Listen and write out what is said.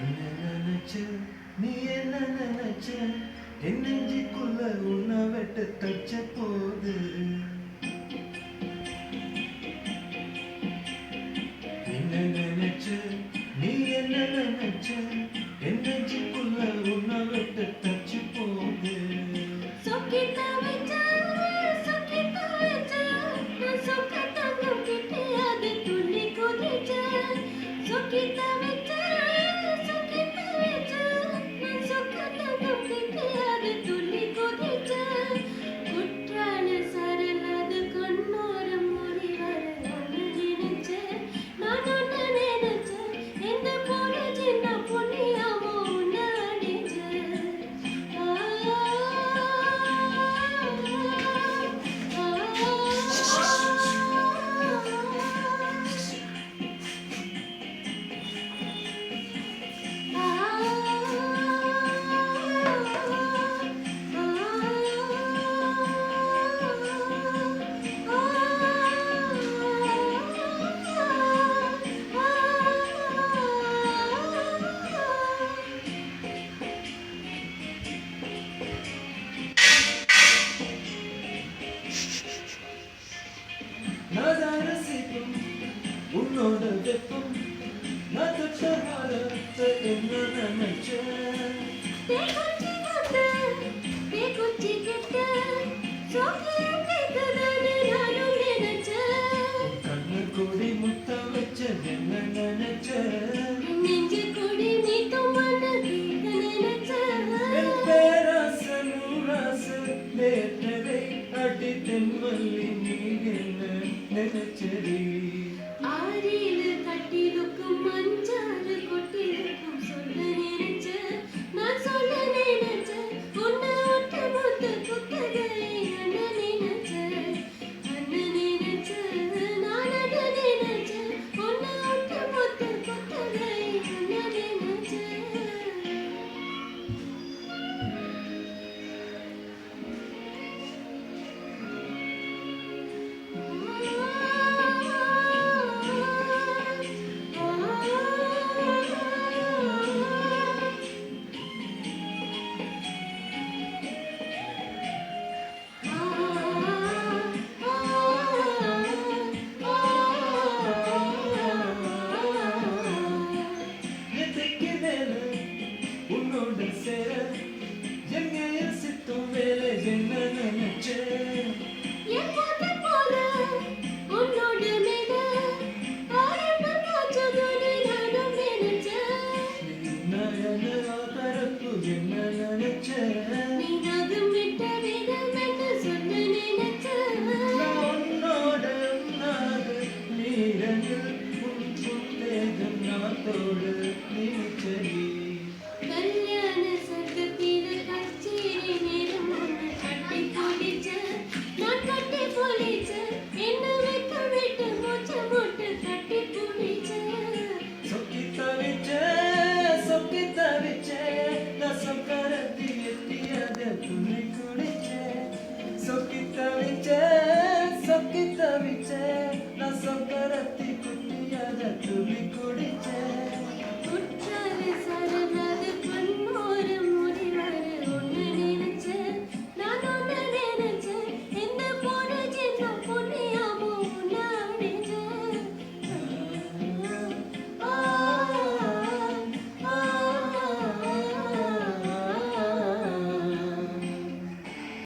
என்ன நினைச்ச நீ என்ன நினைச்ச என் நெஞ்சுக்குள்ள உன்னை வெட்ட தச்ச போது என்ன நினைச்ச நீ என்ன நினைச்ச என் நெஞ்சுக்குள்ள உன்னை வெட்ட தச்ச போது நான் ரசிக்கும் உன்னோட வெப்பம் நான் தொட்ட காலத்தை என்ன நினைச்சேன் கண்ணு கூடி முத்த வச்ச என்ன நினைச்சேன் பேராச நூறாச நேற்றரை அடி தென்மல்லி நீ என்ன நினைச்சடி ஆரியில கட்டிலுக்கும் மஞ்சாறு கொட்டிலுக்கும் சொல்ல நினைச்ச நான் சொல்ல நினைச்ச உன்னை ஒட்ட மொத்த குத்தகை அண்ணன் நினைச்ச நான் அட நினைச்ச உன்னை ஒட்ட மொத்த குத்தகை அண்ணன் நினைச்ச உன்னோட சேர எங்கைய சித்தும் வேலை என்ன நினைச்சேன் தரப்பு என்ன நினைச்சேன் உன்னோட நீரங்கள் உன் தேகம் நாத்தோடு